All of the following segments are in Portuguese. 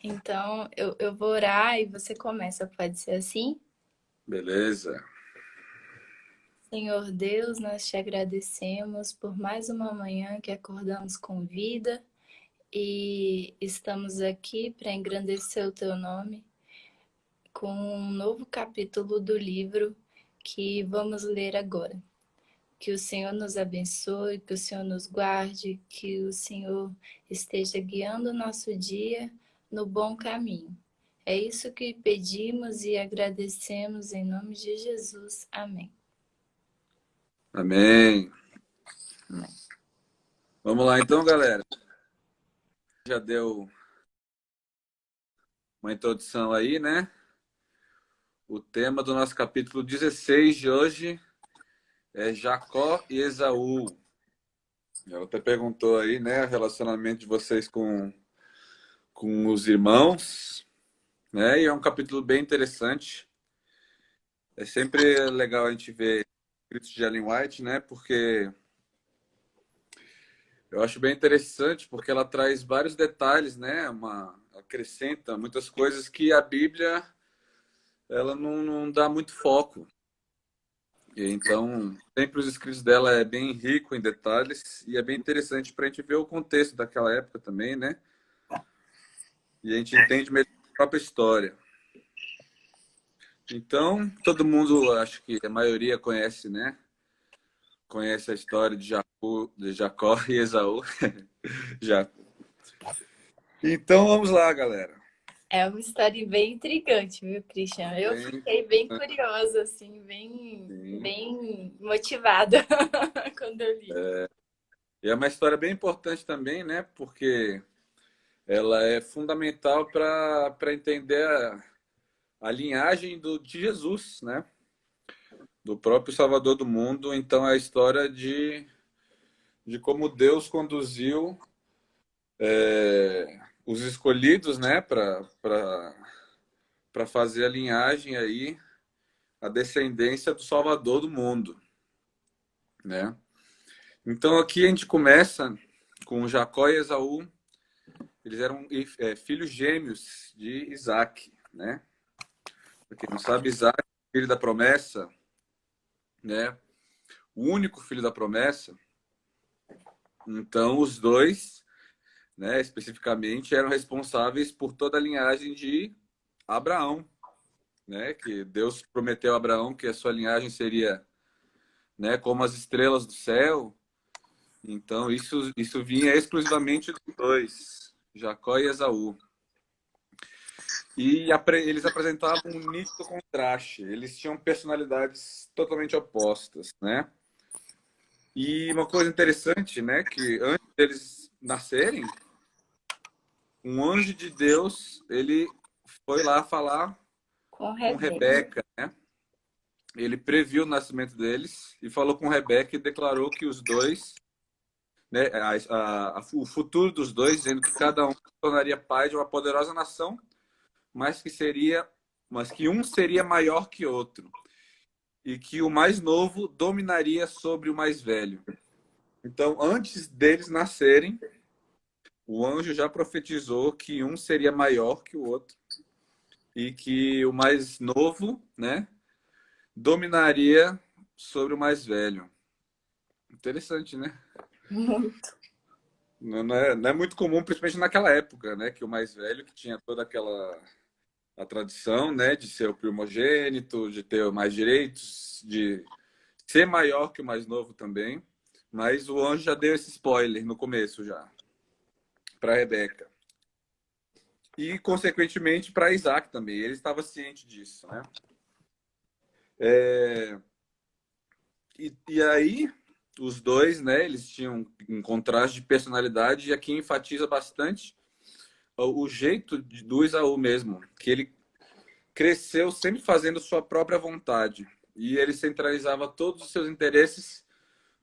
Então, eu vou orar e você começa, pode ser assim? Beleza. Senhor Deus, nós te agradecemos por mais uma manhã que acordamos com vida e estamos aqui para engrandecer o teu nome com um novo capítulo do livro que vamos ler agora. Que o Senhor nos abençoe, que o Senhor nos guarde, que o Senhor esteja guiando o nosso dia no bom caminho. É isso que pedimos e agradecemos em nome de Jesus. Amém. Amém. Amém. Vamos lá então, galera. Já deu uma introdução aí, né? O tema do nosso capítulo 16 de hoje é Jacó e Esaú. Ela até perguntou aí, né, o relacionamento de vocês com os irmãos, né? E é um capítulo bem interessante. É sempre legal a gente ver escritos de Ellen White, né? Porque eu acho bem interessante, porque ela traz vários detalhes, né? Acrescenta muitas coisas que a Bíblia ela não dá muito foco. E então, sempre os escritos dela é bem rico em detalhes e é bem interessante para a gente ver o contexto daquela época também, né? E a gente entende melhor a própria história. Então, todo mundo, acho que a maioria conhece, né? Conhece a história de Jacó e Esaú. Já. Então, vamos lá, galera. É uma história bem intrigante, viu, Christian? Eu Bem, fiquei bem curiosa, assim, bem, sim. bem motivada quando eu li. E é uma história bem importante também, né? Porque ela é fundamental para entender a linhagem de Jesus, né? Do próprio Salvador do mundo. Então, é a história de como Deus conduziu os escolhidos, né? Para fazer a linhagem aí, a descendência do Salvador do mundo, né? Então, aqui a gente começa com Jacó e Esaú. Eles eram filhos gêmeos de Isaac, né? Para quem não sabe, Isaac, filho da promessa, né? O único filho da promessa. Então, os dois, né, especificamente, eram responsáveis por toda a linhagem de Abraão, né? Que Deus prometeu a Abraão que a sua linhagem seria, né, como as estrelas do céu. Então, isso vinha exclusivamente dos dois, Jacó e Esaú. E eles apresentavam um nítido contraste. Eles tinham personalidades totalmente opostas, né? E uma coisa interessante, né, que antes deles nascerem, um anjo de Deus, ele foi lá falar Com com Rebeca. Rebeca, né? Ele previu o nascimento deles e falou com Rebeca e declarou que os dois, né, o futuro dos dois, dizendo que cada um se tornaria pai de uma poderosa nação, mas que um seria maior que outro e que o mais novo dominaria sobre o mais velho. Então, antes deles nascerem, o anjo já profetizou que um seria maior que o outro e que o mais novo, né, dominaria sobre o mais velho. Interessante, né? Muito. Não é muito comum, principalmente naquela época, né, que o mais velho que tinha toda aquela a tradição, né, de ser o primogênito, de ter mais direitos, de ser maior que o mais novo também. Mas o anjo já deu esse spoiler no começo já para Rebeca. E, consequentemente, para Isaac também. Ele estava ciente disso, né? E aí, os dois, né, eles tinham um contraste de personalidade e aqui enfatiza bastante o jeito do Esaú mesmo, que ele cresceu sempre fazendo sua própria vontade e ele centralizava todos os seus interesses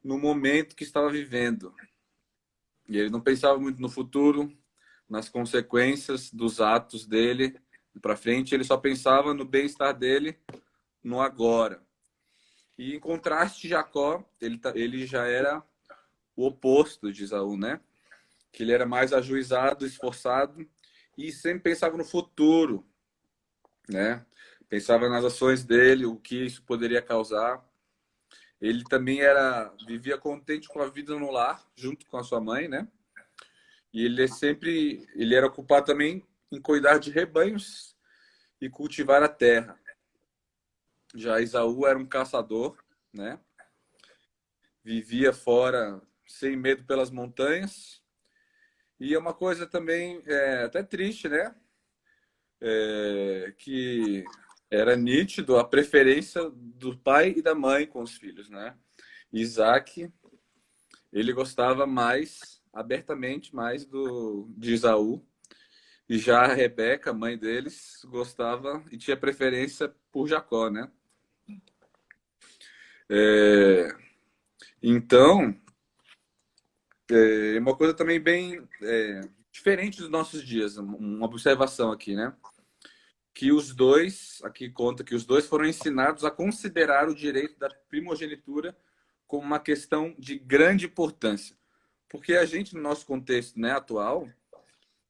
no momento que estava vivendo. E ele não pensava muito no futuro, nas consequências dos atos dele para frente, ele só pensava no bem-estar dele no agora. E em contraste, Jacó, ele já era o oposto de Esaú, né? Que ele era mais ajuizado, esforçado e sempre pensava no futuro, né? Pensava nas ações dele, o que isso poderia causar. Ele também vivia contente com a vida no lar, junto com a sua mãe, né? E ele era ocupado também em cuidar de rebanhos e cultivar a terra. Já Esaú era um caçador, né? Vivia fora sem medo pelas montanhas. E é uma coisa também até triste, né? Que era nítido a preferência do pai e da mãe com os filhos, né? Isaac, ele gostava mais, abertamente mais de Esaú. E já a Rebeca, mãe deles, gostava e tinha preferência por Jacó, né? É, então, é uma coisa também bem diferente dos nossos dias, uma observação aqui, né? Que os dois, aqui conta que os dois foram ensinados a considerar o direito da primogenitura como uma questão de grande importância. Porque a gente, no nosso contexto, né, atual,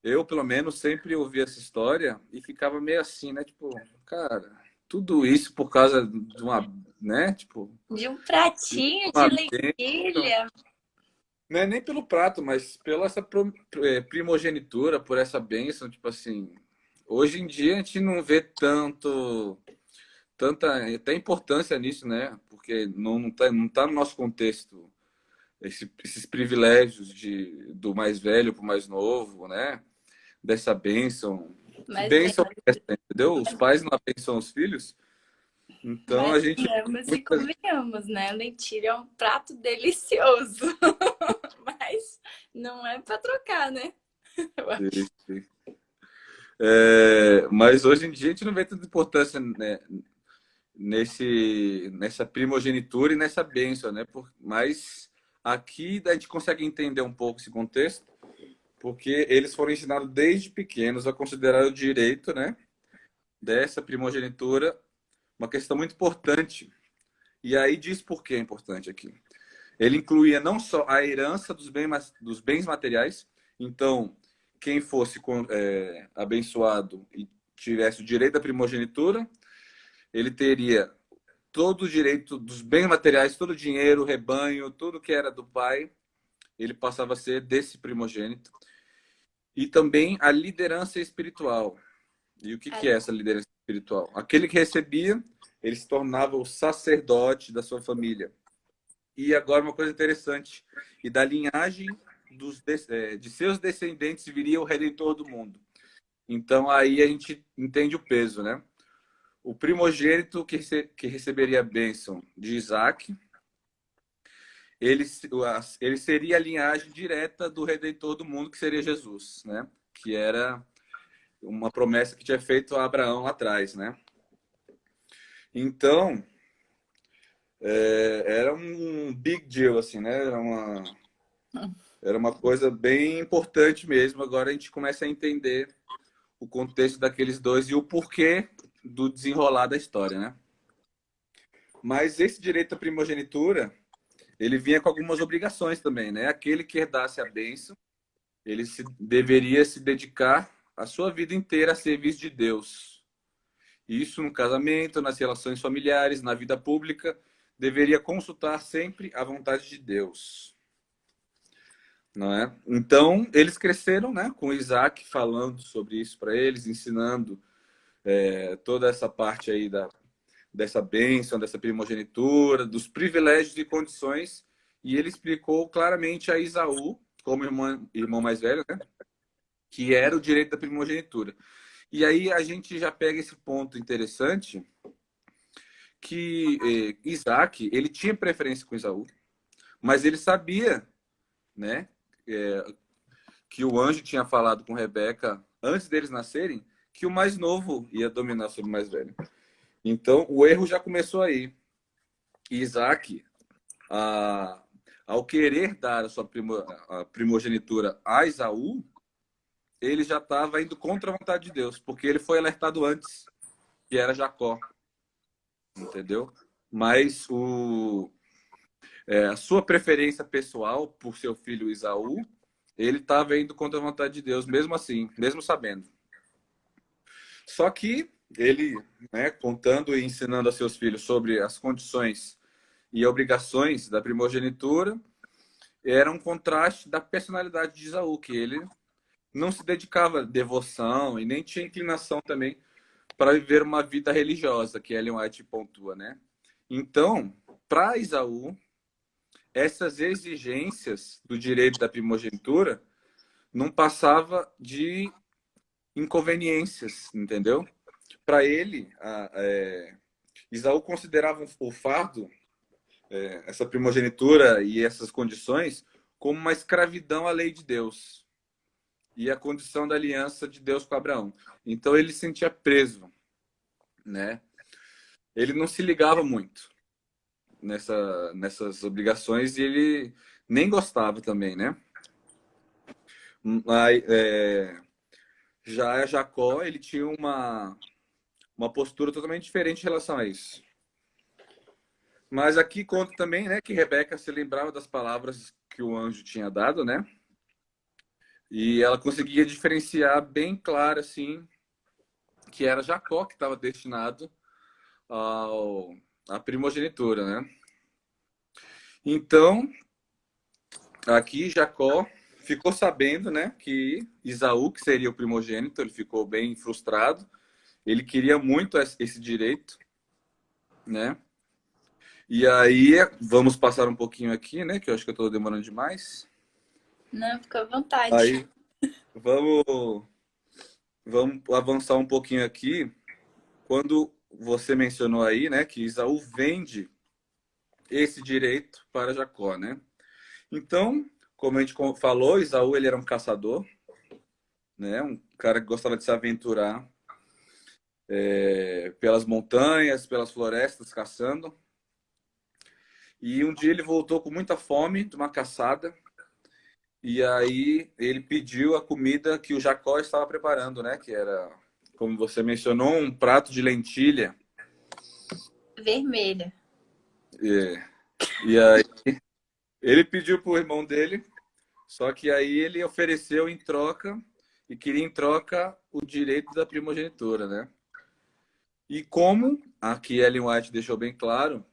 eu, pelo menos, sempre ouvi essa história e ficava meio assim, né? Tipo, cara, tudo isso por causa de uma, né? Tipo, De um pratinho de uma bênção. lentilha. Não é nem pelo prato, mas pela essa primogenitura, por essa bênção, tipo assim. Hoje em dia a gente não vê tanta até importância nisso, né? Porque não tá no nosso contexto esses privilégios do mais velho para o mais novo, né? Dessa bênção. Que Mas, bênção é essa, entendeu? Os pais não abençoam os filhos, então mas a gente vamos e convenhamos, né? Lentilha é um prato delicioso. Mas não é para trocar, né? Eu acho. mas hoje em dia a gente não vê tanta importância, né, nessa primogenitura e nessa bênção, né? Mas aqui a gente consegue entender um pouco esse contexto, porque eles foram ensinados desde pequenos a considerar o direito, né, dessa primogenitura uma questão muito importante. E aí diz por que é importante aqui. Ele incluía não só a herança dos bens materiais, então quem fosse abençoado e tivesse o direito da primogenitura, ele teria todo o direito dos bens materiais, todo o dinheiro, o rebanho, tudo que era do pai, ele passava a ser desse primogênito. E também a liderança espiritual. E o que é essa liderança espiritual? Aquele que recebia, ele se tornava o sacerdote da sua família. E agora uma coisa interessante, e da linhagem de seus descendentes viria o Redentor do mundo. Então aí a gente entende o peso, né? O primogênito que receberia a bênção de Isaac, ele, ele seria a linhagem direta do Redentor do mundo, que seria Jesus, né? Que era uma promessa que tinha feito a Abraão lá atrás, né? Então, era um big deal, assim, né? Era uma coisa bem importante mesmo. Agora a gente começa a entender o contexto daqueles dois e o porquê do desenrolar da história, né? Mas esse direito à primogenitura, ele vinha com algumas obrigações também, né? Aquele que herdasse a bênção, deveria se dedicar a sua vida inteira a serviço de Deus. Isso no casamento, nas relações familiares, na vida pública, deveria consultar sempre a vontade de Deus. Não é? Então, eles cresceram, né, com Isaac falando sobre isso para eles, ensinando toda essa parte aí dessa bênção, dessa primogenitura, dos privilégios e condições, e ele explicou claramente a Esaú, como irmão mais velho, né, que era o direito da primogenitura. E aí a gente já pega esse ponto interessante, que Isaac, ele tinha preferência com Esaú, mas ele sabia, né, que o anjo tinha falado com Rebeca antes deles nascerem, que o mais novo ia dominar sobre o mais velho. Então, o erro já começou aí. Isaac, ao querer dar a primogenitura a Esaú, ele já estava indo contra a vontade de Deus, porque ele foi alertado antes, que era Jacó, entendeu? Mas a sua preferência pessoal por seu filho Esaú, ele estava indo contra a vontade de Deus, mesmo assim, mesmo sabendo. Só que ele, né, contando e ensinando a seus filhos sobre as condições e obrigações da primogenitura, era um contraste da personalidade de Esaú, que ele não se dedicava à devoção e nem tinha inclinação também para viver uma vida religiosa, que Ellen White pontua, né? Então, para Esaú, essas exigências do direito da primogenitura não passava de inconveniências, entendeu? Para ele, Esaú considerava o fardo, essa primogenitura e essas condições, como uma escravidão à lei de Deus e a condição da aliança de Deus com Abraão. Então ele se sentia preso, né? Ele não se ligava muito nessas obrigações e ele nem gostava também, né? Mas, já Jacó, ele tinha uma postura totalmente diferente em relação a isso. Mas aqui conta também, né, que Rebeca se lembrava das palavras que o anjo tinha dado, né? E ela conseguia diferenciar bem claro, assim, que era Jacó que estava destinado à primogenitura, né? Então, aqui Jacó ficou sabendo, né, que Esaú, que seria o primogênito, ele ficou bem frustrado. Ele queria muito esse direito, né? E aí, vamos passar um pouquinho aqui, né, que eu acho que eu estou demorando demais. Não, fica à vontade. Aí, vamos avançar um pouquinho aqui. Quando você mencionou aí, né, que Esaú vende esse direito para Jacó, né? Então, como a gente falou, Esaú ele era um caçador, né? Um cara que gostava de se aventurar pelas montanhas, pelas florestas, caçando. E um dia ele voltou com muita fome de uma caçada. E aí ele pediu a comida que o Jacó estava preparando, né? Que era, como você mencionou, um prato de lentilha. Vermelha. E aí ele pediu para o irmão dele, só que aí ele ofereceu em troca e queria em troca o direito da primogenitura, né? E como aqui Ellen White deixou bem claro,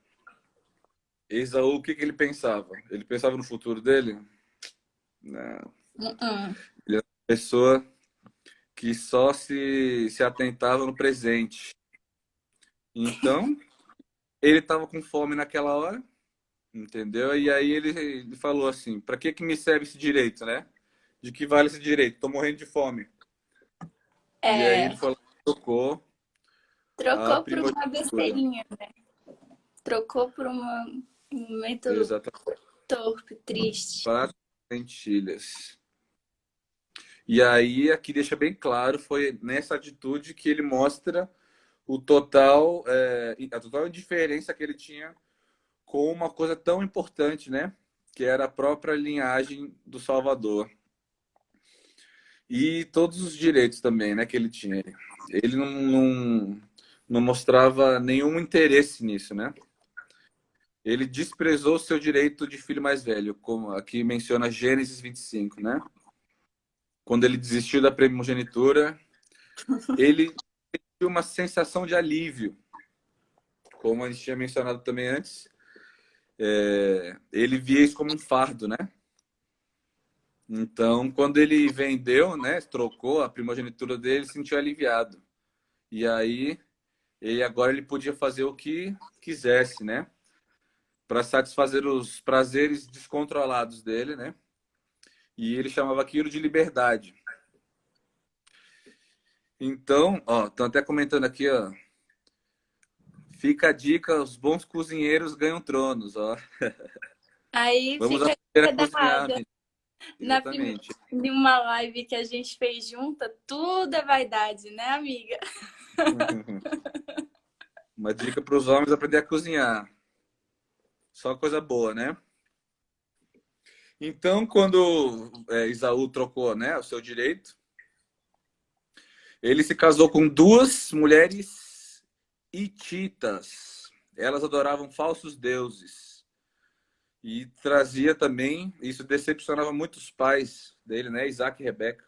Esaú, o que ele pensava? Ele pensava no futuro dele? Não. Ele era uma pessoa que só se atentava no presente. Então, ele estava com fome naquela hora, entendeu? E aí ele falou assim: para que me serve esse direito, né? De que vale esse direito? Tô morrendo de fome. E aí É, ele falou, tocou a trocou por uma primogenitura. besteirinha. Trocou por um método Exatamente. torpe, triste. Para lentilhas. E aí aqui deixa bem claro, foi nessa atitude que ele mostra a total indiferença que ele tinha com uma coisa tão importante, né? Que era a própria linhagem do Salvador. E todos os direitos também, né, que ele tinha. Ele não mostrava nenhum interesse nisso, né? Ele desprezou o seu direito de filho mais velho, como aqui menciona Gênesis 25, né? Quando ele desistiu da primogenitura, ele teve uma sensação de alívio, como a gente tinha mencionado também antes. Ele via isso como um fardo, né? Então, quando ele vendeu, né, trocou a primogenitura dele, se sentiu aliviado. E aí, agora ele podia fazer o que quisesse, né? Para satisfazer os prazeres descontrolados dele, né? E ele chamava aquilo de liberdade. Então, ó, estão até comentando aqui, ó. Fica a dica, os bons cozinheiros ganham tronos, ó. Aí Vamos fica a aprender a dica cozinhar, dada. gente. Na Exatamente. em uma live que a gente fez junta, tudo é vaidade, né, amiga? Uma dica para os homens aprender a cozinhar. Só coisa boa, né? Então, quando Esaú trocou, né, o seu direito, ele se casou com duas mulheres hititas. Elas adoravam falsos deuses. E trazia também, isso decepcionava muitos pais dele, né? Isaac e Rebeca.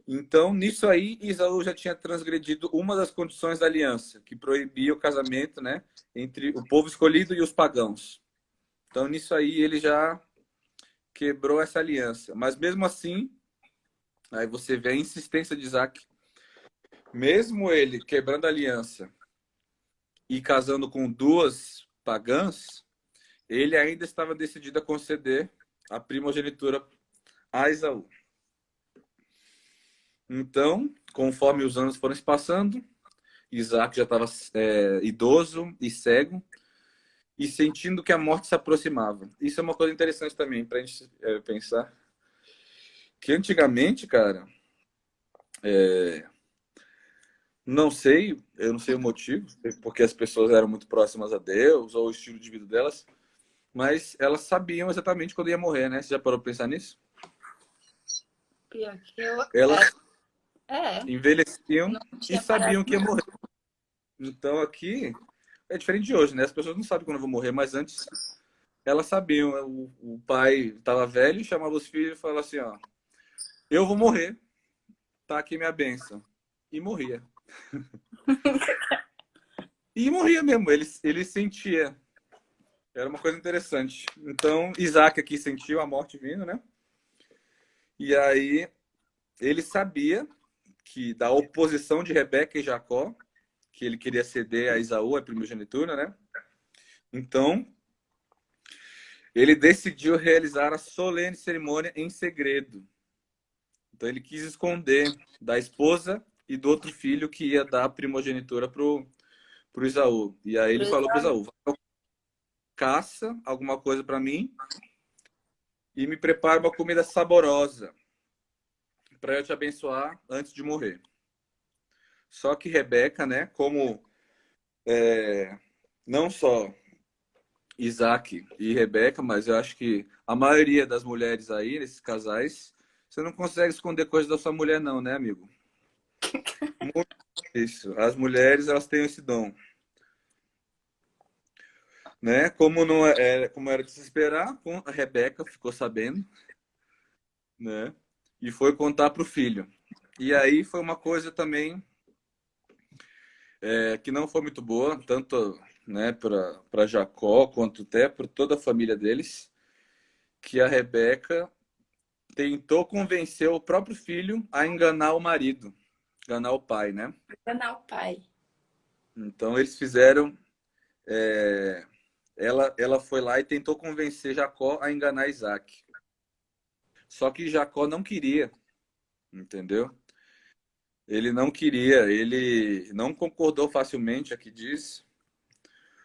Então, nisso aí, Isaú já tinha transgredido uma das condições da aliança, que proibia o casamento, né, entre o povo escolhido e os pagãos. Então, nisso aí, ele já quebrou essa aliança. Mas mesmo assim, aí você vê a insistência de Isaac. Mesmo ele quebrando a aliança e casando com duas pagãs, ele ainda estava decidido a conceder a primogenitura a Esaú. Então, conforme os anos foram se passando, Isaac já estava idoso e cego e sentindo que a morte se aproximava. Isso é uma coisa interessante também para a gente pensar. Que antigamente, cara, não sei, eu não sei o motivo, porque as pessoas eram muito próximas a Deus ou o estilo de vida delas, mas elas sabiam exatamente quando ia morrer, né? Você já parou para pensar nisso? Pior que eu. Elas É, envelheciam não e tinha parado. sabiam que ia morrer. Então aqui é diferente de hoje, né? As pessoas não sabem quando vão morrer, mas antes elas sabiam. O pai estava velho, chamava os filhos e falava assim, ó, eu vou morrer, tá aqui minha bênção. E morria. E morria mesmo, ele sentia. Era uma coisa interessante. Então, Isaac aqui sentiu a morte vindo, né? E aí ele sabia que da oposição de Rebeca e Jacó, que ele queria ceder a Esaú, a primogenitura, né? Então, ele decidiu realizar a solene cerimônia em segredo. Então, ele quis esconder da esposa e do outro filho que ia dar a primogenitura pro Esaú. E aí ele falou pro Esaú, caça alguma coisa para mim e me prepara uma comida saborosa para eu te abençoar antes de morrer. Só que Rebeca, né, como não só Isaac e Rebeca, mas eu acho que a maioria das mulheres aí, nesses casais, você não consegue esconder coisas da sua mulher não, né, amigo? Muito isso. As mulheres, elas têm esse dom, né? Como não como era de se esperar, a Rebeca ficou sabendo, né? E foi contar pro filho. E aí foi uma coisa também que não foi muito boa, tanto, né, para Jacó quanto até para toda a família deles, que a Rebeca tentou convencer o próprio filho a enganar o marido, enganar o pai, né? Canal Pai. Então eles fizeram, ela foi lá e tentou convencer Jacó a enganar Isaac. Só que Jacó não queria, entendeu? Ele não queria, ele não concordou facilmente, aqui diz.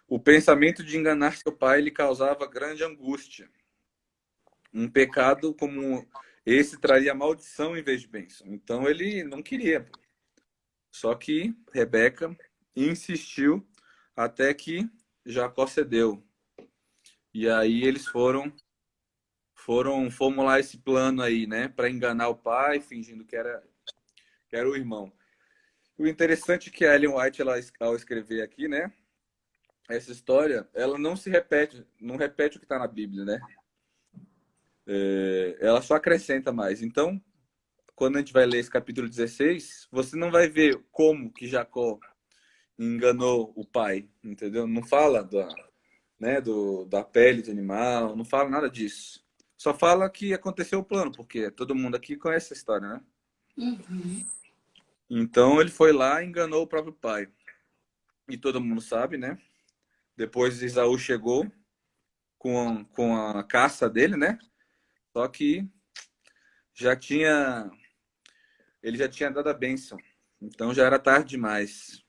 O pensamento de enganar seu pai lhe causava grande angústia. Um pecado como esse traria maldição em vez de bênção. Então ele não queria. Só que Rebeca insistiu até que Jacó cedeu. E aí eles foram formular esse plano aí, né, para enganar o pai, fingindo que era o irmão. O interessante é que a Ellen White, ela, ao escrever aqui, né, essa história, ela não se repete, não repete o que está na Bíblia, né? Ela só acrescenta mais. Então, quando a gente vai ler esse capítulo 16, você não vai ver como que Jacó enganou o pai, entendeu? Não fala da pele de animal, não fala nada disso. Só fala que aconteceu o plano, porque todo mundo aqui conhece essa história, né? Uhum. Então ele foi lá e enganou o próprio pai. E todo mundo sabe, né? Depois Esaú chegou com a caça dele, né? Só que já tinha ele já tinha dado a bênção. Então já era tarde demais,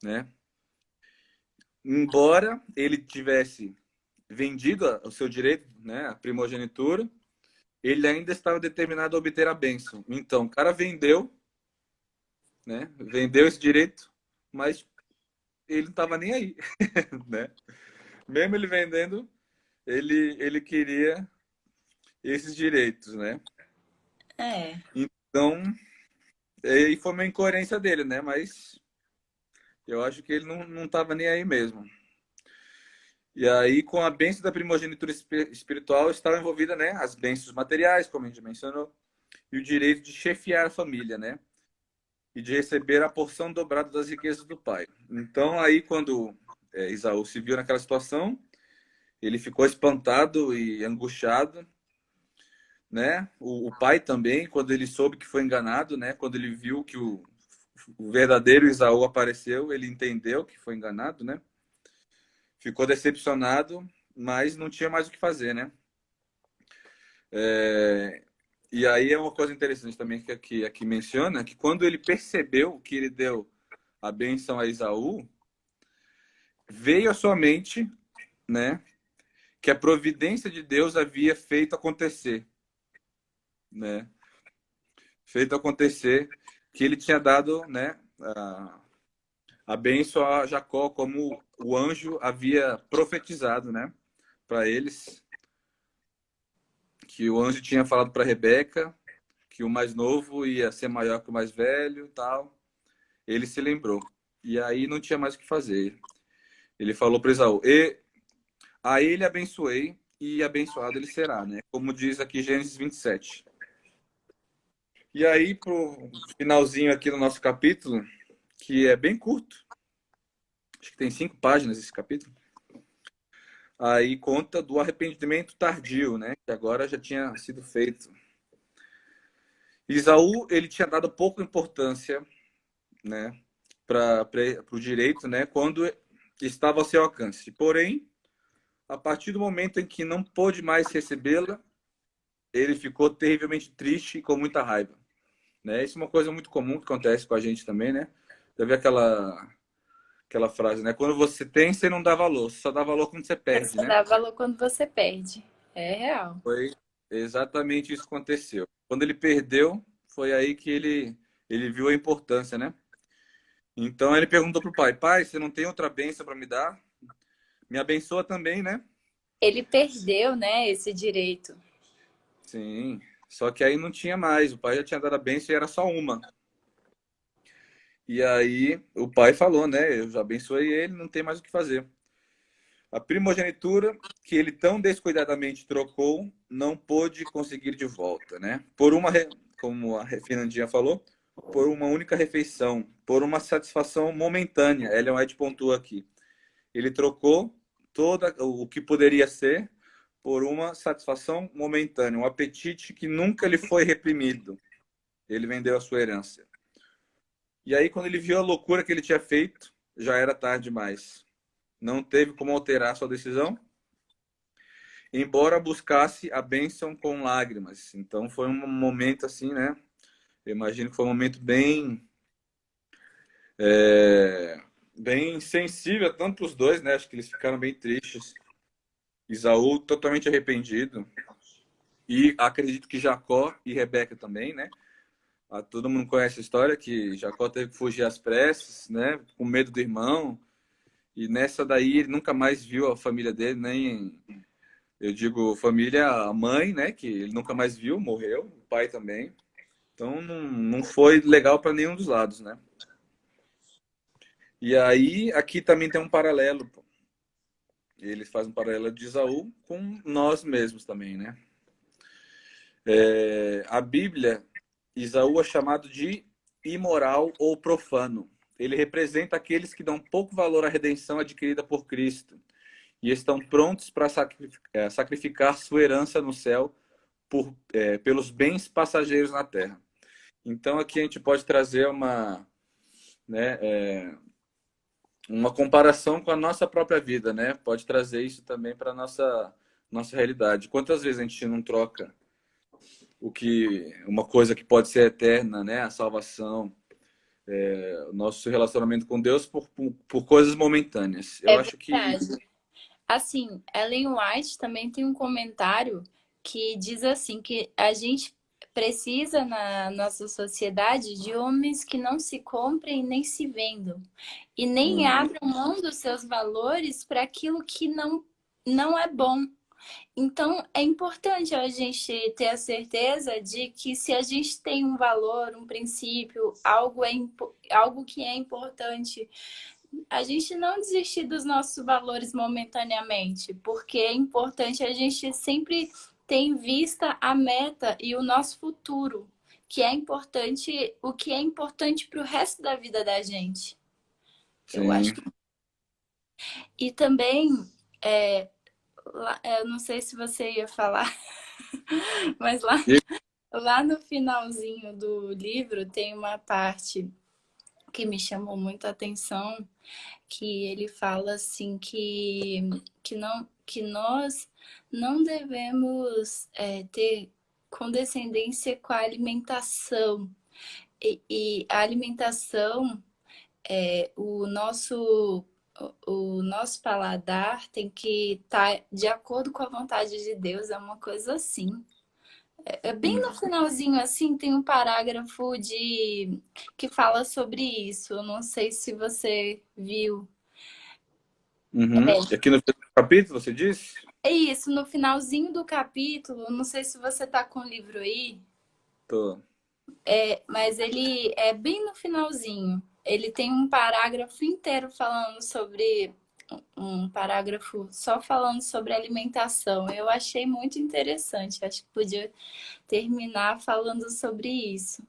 né? Embora ele tivesse vendido o seu direito, né, a primogenitura, ele ainda estava determinado a obter a bênção. Então, o cara vendeu, né? Vendeu esse direito, mas ele não estava nem aí, né? Mesmo ele vendendo, ele queria esses direitos, né? É. Então, e foi uma incoerência dele, né? Mas eu acho que ele não estava nem aí mesmo. E aí, com a bênção da primogenitura espiritual, estava envolvida, né, as bênçãos materiais, como a gente mencionou, e o direito de chefiar a família, né, e de receber a porção dobrada das riquezas do pai. Então, aí, quando Esaú se viu naquela situação, ele ficou espantado e angustiado, né? O pai também, quando ele soube que foi enganado, né? Quando ele viu que o verdadeiro Esaú apareceu, ele entendeu que foi enganado, né? Ficou decepcionado, mas não tinha mais o que fazer, né? E aí é uma coisa interessante também que aqui menciona, que quando ele percebeu que ele deu a bênção a Esaú, veio à sua mente, né? Que a providência de Deus havia feito acontecer, né? Feito acontecer, que ele tinha dado, né? A bênção a Jacó, como o anjo havia profetizado, né? Para eles, que o anjo tinha falado para Rebeca que o mais novo ia ser maior que o mais velho, tal. Ele se lembrou. E aí não tinha mais o que fazer. Ele falou para Esaú: e a ele abençoei e abençoado ele será, né? Como diz aqui Gênesis 27. E aí, pro finalzinho aqui do nosso capítulo, que é bem curto, acho que tem 5 páginas esse capítulo, aí conta do arrependimento tardio, né? Que agora já tinha sido feito. Esaú, ele tinha dado pouca importância, né? Para o direito, né? Quando estava ao seu alcance. Porém, a partir do momento em que não pôde mais recebê-la, ele ficou terrivelmente triste e com muita raiva, né? Isso é uma coisa muito comum que acontece com a gente também, né? Já vi aquela frase, né? Quando você tem, você não dá valor, você só dá valor quando você Você perde, só né? dá valor quando você perde. É real. Foi exatamente isso que aconteceu. Quando ele perdeu, foi aí que ele viu a importância, né? Então ele perguntou pro pai: pai, você não tem outra bênção para me dar? Me abençoa também, né? Ele perdeu, né, esse direito. Sim. Só que aí não tinha mais. O pai já tinha dado a bênção e era só uma. E aí o pai falou, né? Eu já abençoei ele, não tem mais o que fazer. A primogenitura que ele tão descuidadamente trocou não pôde conseguir de volta, né? Como a Fernandinha falou, por uma única refeição, por uma satisfação momentânea. Ellen White pontua aqui. Ele trocou toda o que poderia ser por uma satisfação momentânea, um apetite que nunca lhe foi reprimido. Ele vendeu a sua herança. E aí, quando ele viu a loucura que ele tinha feito, já era tarde demais. Não teve como alterar sua decisão, embora buscasse a bênção com lágrimas. Então, foi um momento assim, né? Eu imagino que foi um momento bem sensível, tanto para os dois, né? Acho que eles ficaram bem tristes. Isaú totalmente arrependido. E acredito que Jacó e Rebeca também, né? Todo mundo conhece a história que Jacó teve que fugir às pressas, né? Com medo do irmão. E nessa daí ele nunca mais viu a família dele, nem eu digo família, a mãe, né? Que ele nunca mais viu, morreu, o pai também. Então não foi legal para nenhum dos lados, né? E aí aqui também tem um paralelo, pô. Ele faz um paralelo de Esaú com nós mesmos também, né? A Bíblia, Esaú é chamado de imoral ou profano. Ele representa aqueles que dão pouco valor à redenção adquirida por Cristo e estão prontos para sacrificar sua herança no céu pelos bens passageiros na terra. Então aqui a gente pode trazer né, uma comparação com a nossa própria vida, né? Pode trazer isso também para a nossa realidade. Quantas vezes a gente não troca uma coisa que pode ser eterna, né? A salvação, o nosso relacionamento com Deus por coisas momentâneas. Eu É acho que verdade. Assim, Ellen White também tem um comentário que diz assim que a gente precisa na nossa sociedade de homens que não se comprem nem se vendam e nem uhum, abram mão dos seus valores para aquilo que não é bom. Então, é importante a gente ter a certeza de que se a gente tem um valor, um princípio, algo que é importante a gente não desistir dos nossos valores momentaneamente, porque é importante a gente sempre ter em vista a meta e o nosso futuro, que é importante, o que é importante para o resto da vida da gente. Eu acho Sim. que... E também, é, eu não sei se você ia falar, mas E- lá no finalzinho do livro tem uma parte que me chamou muito a atenção, que ele fala assim que nós não devemos ter condescendência com a alimentação. E a alimentação, o nosso paladar tem que estar de acordo com a vontade de Deus, é uma coisa assim. É bem no finalzinho, assim, tem um parágrafo que fala sobre isso. Eu não sei se você viu. Uhum. É, E aqui no capítulo, você disse? é isso, no finalzinho do capítulo, não sei se você tá com o livro aí, Tô. mas ele é bem no finalzinho. Ele tem um parágrafo inteiro falando sobre um parágrafo só falando sobre alimentação. Eu achei muito interessante. Acho que podia terminar falando sobre isso,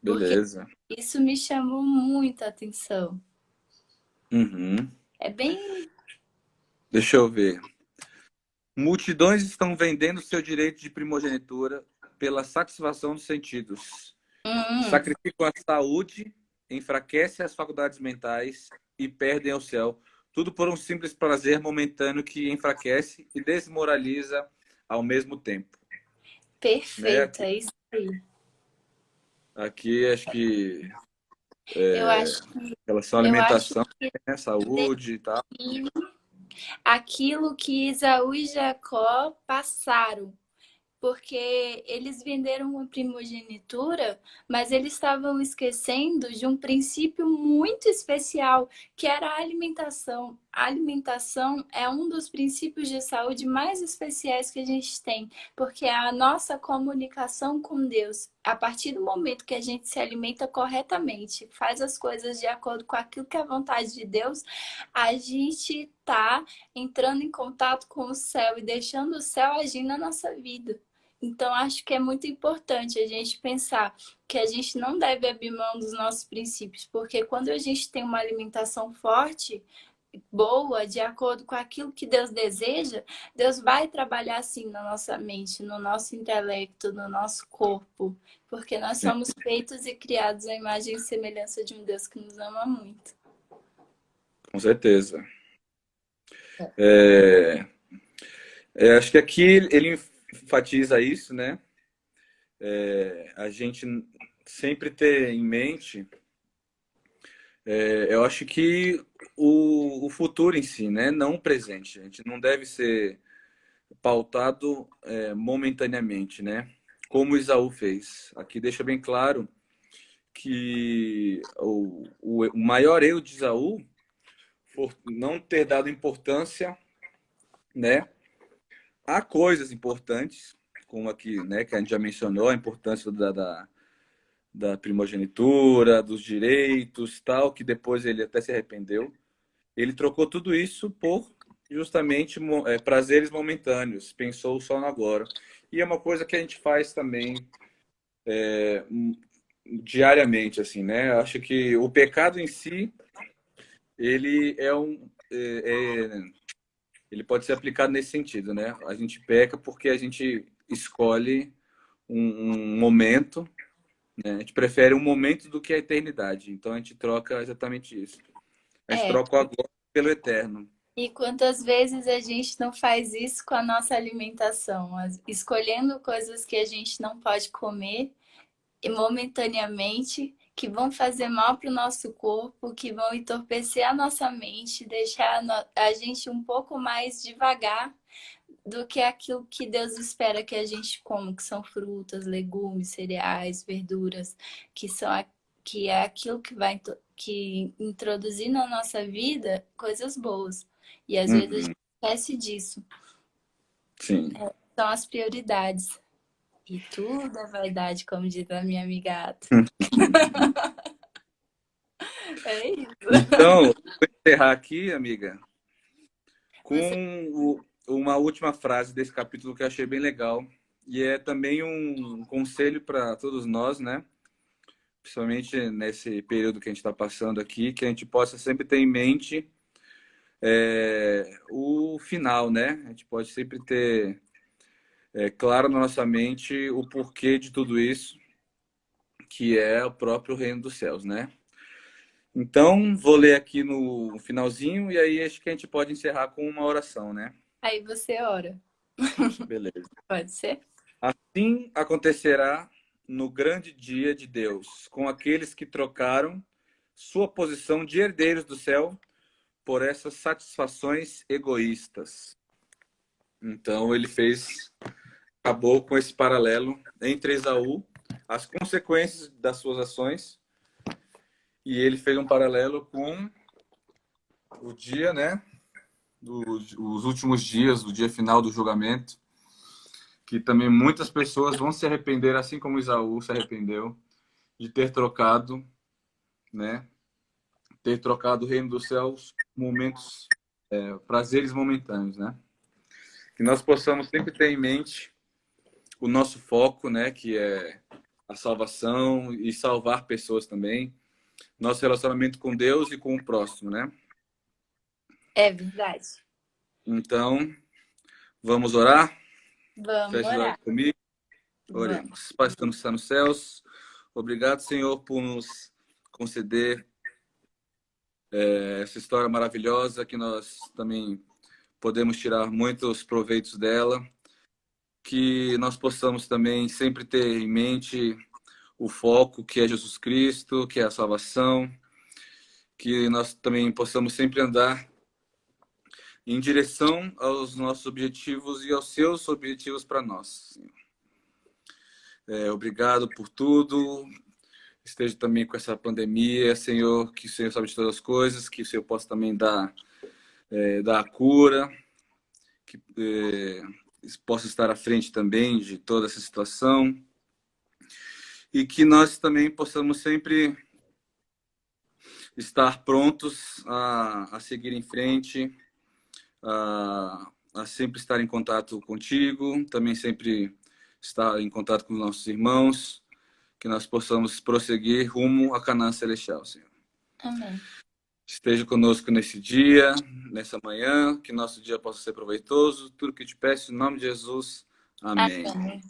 porque Beleza. isso me chamou muita atenção. Uhum. É bem. Deixa eu ver. Multidões estão vendendo seu direito de primogenitura pela satisfação dos sentidos. Hum, Sacrificam a saúde, enfraquecem as faculdades mentais e perdem o céu. Tudo por um simples prazer momentâneo que enfraquece e desmoraliza ao mesmo tempo. Né? perfeito, Aqui, é isso aí. aqui acho que Eu acho, relação à eu acho alimentação, que né? Saúde e tal. aquilo que Isaú e Jacó passaram, porque eles venderam uma primogenitura, mas eles estavam esquecendo de um princípio muito especial, que era a alimentação. A alimentação é um dos princípios de saúde mais especiais que a gente tem, porque é a nossa comunicação com Deus. A partir do momento que a gente se alimenta corretamente, faz as coisas de acordo com aquilo que é a vontade de Deus, a gente está entrando em contato com o céu e deixando o céu agir na nossa vida. Então, acho que é muito importante a gente pensar que a gente não deve abrir mão dos nossos princípios, porque quando a gente tem uma alimentação forte, boa, de acordo com aquilo que Deus deseja, Deus vai trabalhar assim na nossa mente, no nosso intelecto, no nosso corpo, porque nós Sim, somos feitos e criados à imagem e semelhança de um Deus que nos ama muito. com certeza. É, acho que aqui ele enfatiza isso, né? A gente sempre ter em mente, eu acho que o futuro em si, né? Não o presente. A gente não deve ser pautado momentaneamente, né? Como Isaú fez. Aqui deixa bem claro que o maior erro de Isaú foi não ter dado importância, né, a coisas importantes, como aqui, né, que a gente já mencionou, a importância da primogenitura, dos direitos, tal, que depois ele até se arrependeu. Ele trocou tudo isso por justamente prazeres momentâneos, pensou só no agora. E é uma coisa que a gente faz também diariamente, assim, né? Eu acho que o pecado em si, ele ele pode ser aplicado nesse sentido, né? A gente peca porque a gente escolhe um momento, né? A gente prefere um momento do que a eternidade. Então a gente troca exatamente isso. A gente É, troca o agora pelo eterno. e quantas vezes a gente não faz isso com a nossa alimentação, escolhendo coisas que a gente não pode comer e momentaneamente, que vão fazer mal para o nosso corpo, que vão entorpecer a nossa mente, deixar a gente um pouco mais devagar do que aquilo que Deus espera que a gente coma, que são frutas, legumes, cereais, verduras, que são que é aquilo que vai que introduzir na nossa vida coisas boas. E às vezes a gente Uhum, esquece disso. sim. São as prioridades. E tudo é vaidade, como diz a minha amiga Ata. É isso. Então, vou encerrar aqui, amiga, Você... uma última frase desse capítulo que eu achei bem legal. E é também um conselho para todos nós, né? Principalmente nesse período que a gente está passando aqui, que a gente possa sempre ter em mente o final, né? A gente pode sempre ter claro na nossa mente o porquê de tudo isso, que é o próprio reino dos céus, né? Então, vou ler aqui no finalzinho e aí acho que a gente pode encerrar com uma oração, né? Aí você ora. Beleza. Pode ser? Assim acontecerá no grande dia de Deus, com aqueles que trocaram sua posição de herdeiros do céu por essas satisfações egoístas. Então, ele acabou com esse paralelo entre Esaú, as consequências das suas ações, e ele fez um paralelo com o dia, né? Os últimos dias, o dia final do julgamento, que também muitas pessoas vão se arrepender, assim como Esaú se arrependeu, de ter trocado, né? Ter trocado o reino dos céus, momentos, prazeres momentâneos, né? Que nós possamos sempre ter em mente o nosso foco, né? Que é a salvação e salvar pessoas também. Nosso relacionamento com Deus e com o próximo, né? É verdade. Então, vamos orar? Vamos Feche os olhos orar. comigo. Vamos. Oremos. Pai que está nos céus, obrigado, Senhor, por nos conceder essa história maravilhosa que nós também podemos tirar muitos proveitos dela. Que nós possamos também sempre ter em mente o foco que é Jesus Cristo, que é a salvação. Que nós também possamos sempre andar em direção aos nossos objetivos e aos seus objetivos para nós. Obrigado por tudo. Esteja também com essa pandemia, Senhor, que o Senhor sabe de todas as coisas, que o Senhor possa também dar a cura, que possa estar à frente também de toda essa situação e que nós também possamos sempre estar prontos a seguir em frente, a sempre estar em contato contigo, também sempre estar em contato com os nossos irmãos, que nós possamos prosseguir rumo a Canaã Celestial, Senhor. Amém. Esteja conosco nesse dia, nessa manhã, que nosso dia possa ser proveitoso. Tudo que te peço, em nome de Jesus. Amém. Amém.